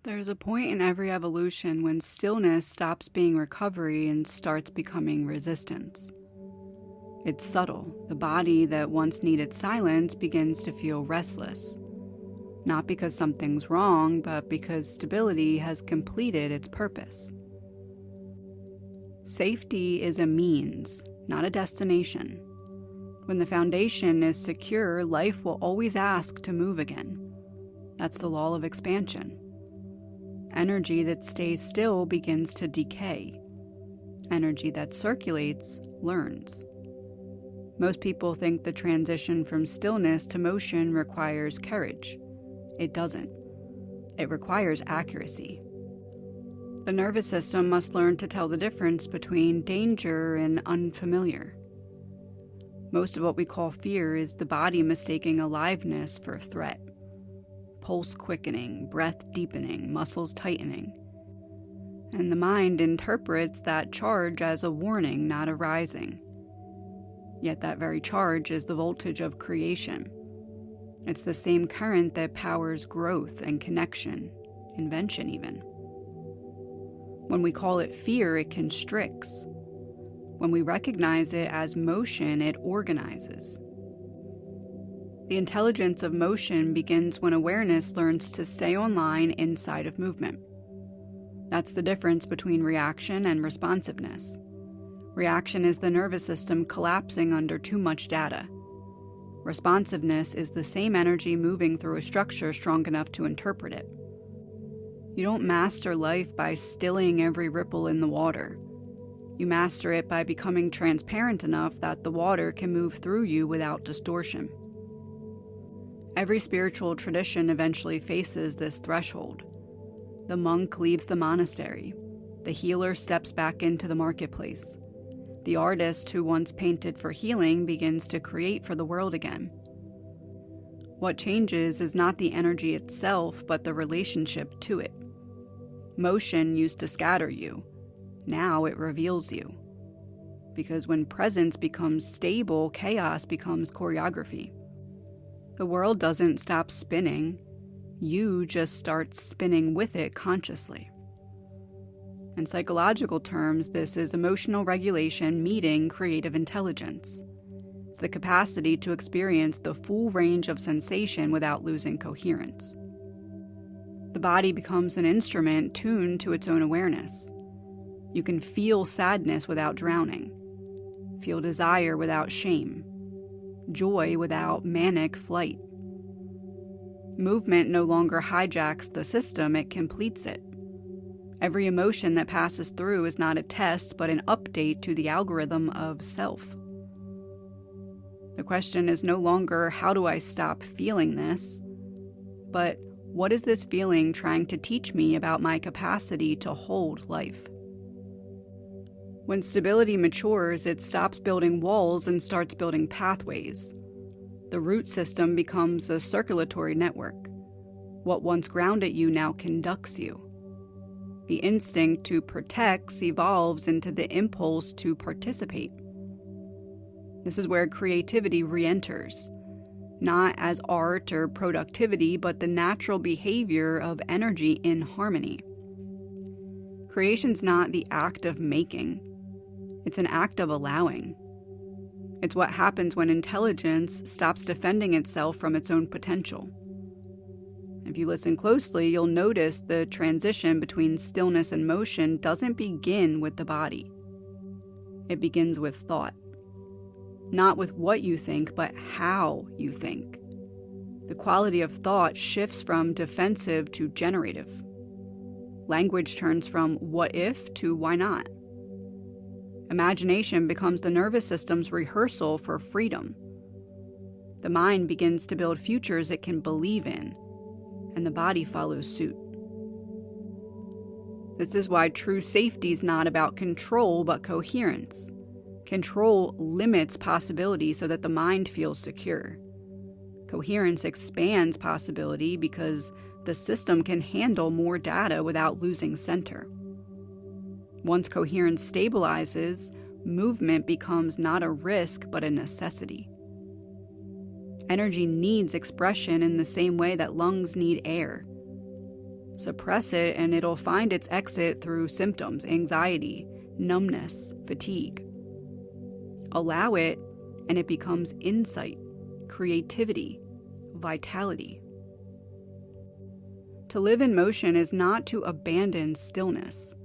There's a point in every evolution when stillness stops being recovery and starts becoming resistance. It's subtle. The body that once needed silence begins to feel restless. Not because something's wrong, but because stability has completed its purpose. Safety is a means, not a destination. When the foundation is secure, life will always ask to move again. That's the law of expansion. Energy that stays still begins to decay. Energy that circulates learns. Most people think the transition from stillness to motion requires courage. It doesn't. It requires accuracy. The nervous system must learn to tell the difference between danger and unfamiliar. Most of what we call fear is the body mistaking aliveness for threat. Pulse quickening, breath deepening, muscles tightening. And the mind interprets that charge as a warning, not a rising. Yet that very charge is the voltage of creation. It's the same current that powers growth and connection, invention even. When we call it fear, it constricts. When we recognize it as motion, it organizes. The intelligence of motion begins when awareness learns to stay online inside of movement. That's the difference between reaction and responsiveness. Reaction is the nervous system collapsing under too much data. Responsiveness is the same energy moving through a structure strong enough to interpret it. You don't master life by stilling every ripple in the water. You master it by becoming transparent enough that the water can move through you without distortion. Every spiritual tradition eventually faces this threshold. The monk leaves the monastery. The healer steps back into the marketplace. The artist who once painted for healing begins to create for the world again. What changes is not the energy itself, but the relationship to it. Motion used to scatter you. Now it reveals you. Because when presence becomes stable, chaos becomes choreography. The world doesn't stop spinning. You just start spinning with it consciously. In psychological terms, this is emotional regulation meeting creative intelligence. It's the capacity to experience the full range of sensation without losing coherence. The body becomes an instrument tuned to its own awareness. You can feel sadness without drowning, feel desire without shame, joy without manic flight. Movement no longer hijacks the system, it completes it. Every emotion that passes through is not a test, but an update to the algorithm of self. The question is no longer, how do I stop feeling this? But what is this feeling trying to teach me about my capacity to hold life? When stability matures, it stops building walls and starts building pathways. The root system becomes a circulatory network. What once grounded you now conducts you. The instinct to protect evolves into the impulse to participate. This is where creativity re-enters, not as art or productivity, but the natural behavior of energy in harmony. Creation's not the act of making. It's an act of allowing. It's what happens when intelligence stops defending itself from its own potential. If you listen closely, you'll notice the transition between stillness and motion doesn't begin with the body. It begins with thought. Not with what you think, but how you think. The quality of thought shifts from defensive to generative. Language turns from what if to why not. Imagination becomes the nervous system's rehearsal for freedom. The mind begins to build futures it can believe in, and the body follows suit. This is why true safety is not about control, but coherence. Control limits possibility so that the mind feels secure. Coherence expands possibility because the system can handle more data without losing center. Once coherence stabilizes, movement becomes not a risk but a necessity. Energy needs expression in the same way that lungs need air. Suppress it and it'll find its exit through symptoms, anxiety, numbness, fatigue. Allow it and it becomes insight, creativity, vitality. To live in motion is not to abandon stillness.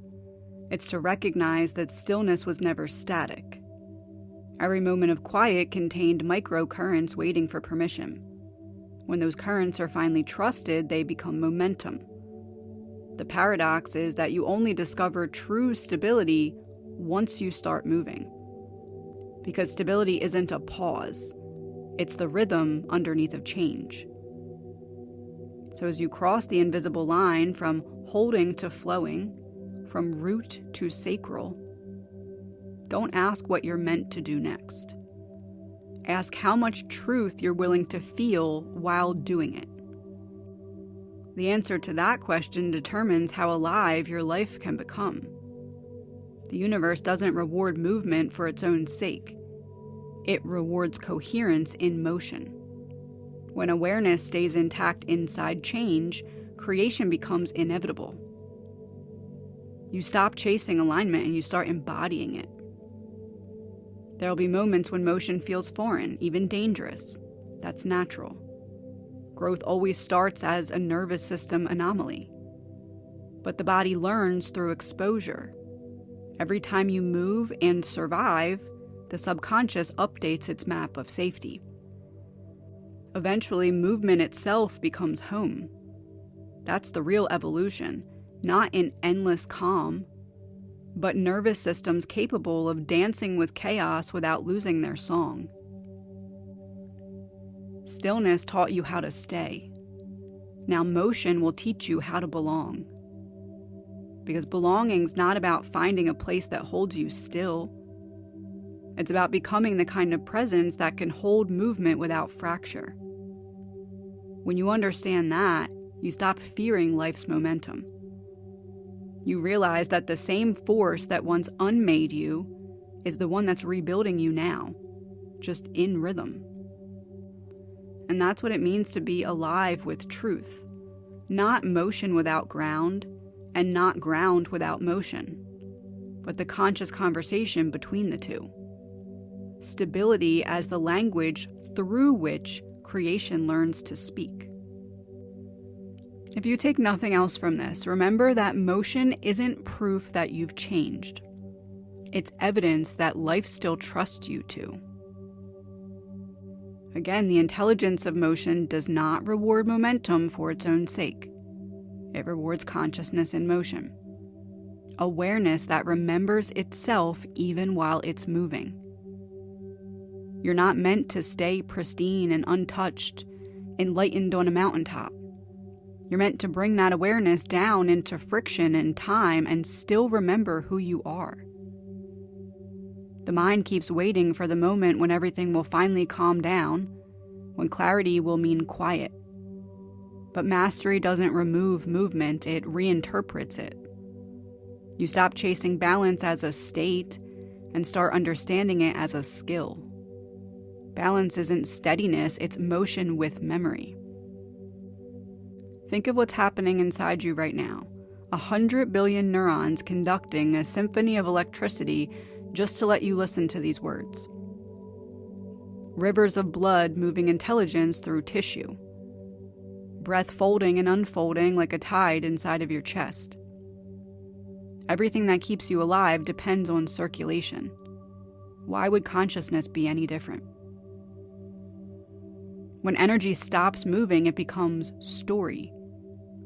It's to recognize that stillness was never static. Every moment of quiet contained microcurrents waiting for permission. When those currents are finally trusted, they become momentum. The paradox is that you only discover true stability once you start moving. Because stability isn't a pause, it's the rhythm underneath of change. So as you cross the invisible line from holding to flowing, from root to sacral, don't ask what you're meant to do next. Ask how much truth you're willing to feel while doing it. The answer to that question determines how alive your life can become. The universe doesn't reward movement for its own sake. It rewards coherence in motion. When awareness stays intact inside change, creation becomes inevitable. You stop chasing alignment and you start embodying it. There will be moments when motion feels foreign, even dangerous. That's natural. Growth always starts as a nervous system anomaly. But the body learns through exposure. Every time you move and survive, the subconscious updates its map of safety. Eventually, movement itself becomes home. That's the real evolution, not in endless calm, but nervous systems capable of dancing with chaos without losing their song. Stillness taught you how to stay. Now motion will teach you how to belong. Because belonging's not about finding a place that holds you still. It's about becoming the kind of presence that can hold movement without fracture. When you understand that, you stop fearing life's momentum. You realize that the same force that once unmade you is the one that's rebuilding you now, just in rhythm. And that's what it means to be alive with truth. Not motion without ground, and not ground without motion, but the conscious conversation between the two. Stability as the language through which creation learns to speak. If you take nothing else from this, remember that motion isn't proof that you've changed. It's evidence that life still trusts you to. Again, the intelligence of motion does not reward momentum for its own sake. It rewards consciousness in motion. Awareness that remembers itself even while it's moving. You're not meant to stay pristine and untouched, enlightened on a mountaintop. You're meant to bring that awareness down into friction and time and still remember who you are. The mind keeps waiting for the moment when everything will finally calm down, when clarity will mean quiet. But mastery doesn't remove movement, it reinterprets it. You stop chasing balance as a state and start understanding it as a skill. Balance isn't steadiness, it's motion with memory. Think of what's happening inside you right now. 100 billion neurons conducting a symphony of electricity just to let you listen to these words. Rivers of blood moving intelligence through tissue. Breath folding and unfolding like a tide inside of your chest. Everything that keeps you alive depends on circulation. Why would consciousness be any different? When energy stops moving, it becomes story.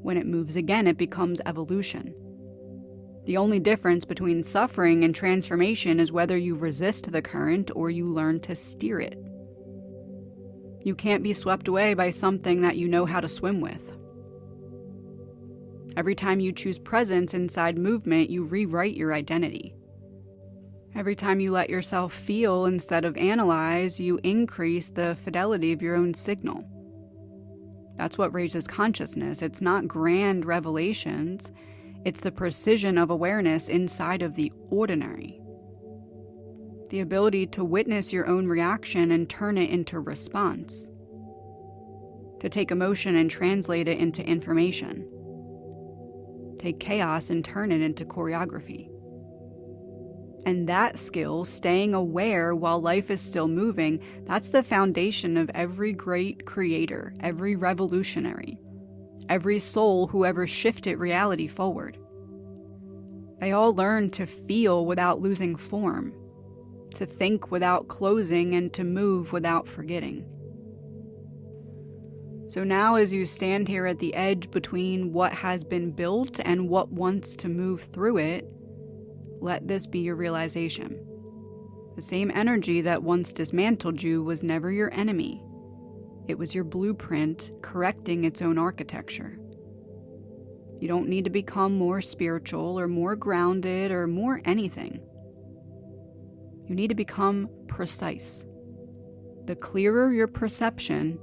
When it moves again, it becomes evolution. The only difference between suffering and transformation is whether you resist the current or you learn to steer it. You can't be swept away by something that you know how to swim with. Every time you choose presence inside movement, you rewrite your identity. Every time you let yourself feel instead of analyze, you increase the fidelity of your own signal. That's what raises consciousness. It's not grand revelations. It's the precision of awareness inside of the ordinary. The ability to witness your own reaction and turn it into response. To take emotion and translate it into information. Take chaos and turn it into choreography. And that skill, staying aware while life is still moving, that's the foundation of every great creator, every revolutionary, every soul who ever shifted reality forward. They all learned to feel without losing form, to think without closing, and to move without forgetting. So now, as you stand here at the edge between what has been built and what wants to move through it, let this be your realization. The same energy that once dismantled you was never your enemy. It was your blueprint correcting its own architecture. You don't need to become more spiritual or more grounded or more anything. You need to become precise. The clearer your perception,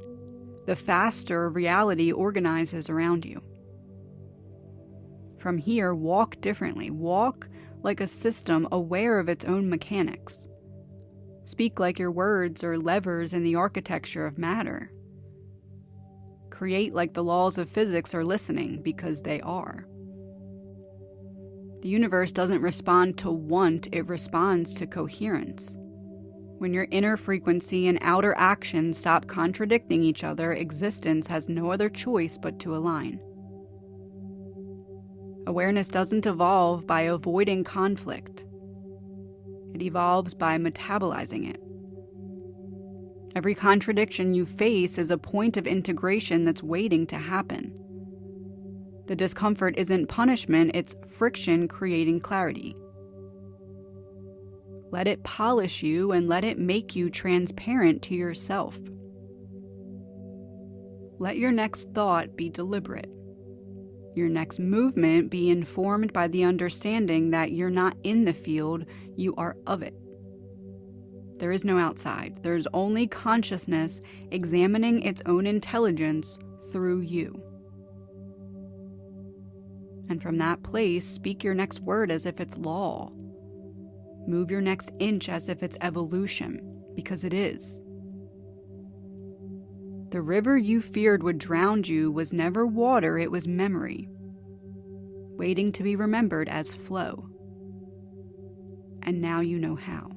the faster reality organizes around you. From here, walk differently. Walk like a system aware of its own mechanics. Speak like your words are levers in the architecture of matter. Create like the laws of physics are listening, because they are. The universe doesn't respond to want, it responds to coherence. When your inner frequency and outer action stop contradicting each other, existence has no other choice but to align. Awareness doesn't evolve by avoiding conflict. It evolves by metabolizing it. Every contradiction you face is a point of integration that's waiting to happen. The discomfort isn't punishment, it's friction creating clarity. Let it polish you and let it make you transparent to yourself. Let your next thought be deliberate. Your next movement be informed by the understanding that you're not in the field, you are of it. There is no outside. There's only consciousness examining its own intelligence through you. And from that place, speak your next word as if it's law. Move your next inch as if it's evolution, because it is. The river you feared would drown you was never water, it was memory, waiting to be remembered as flow. And now you know how.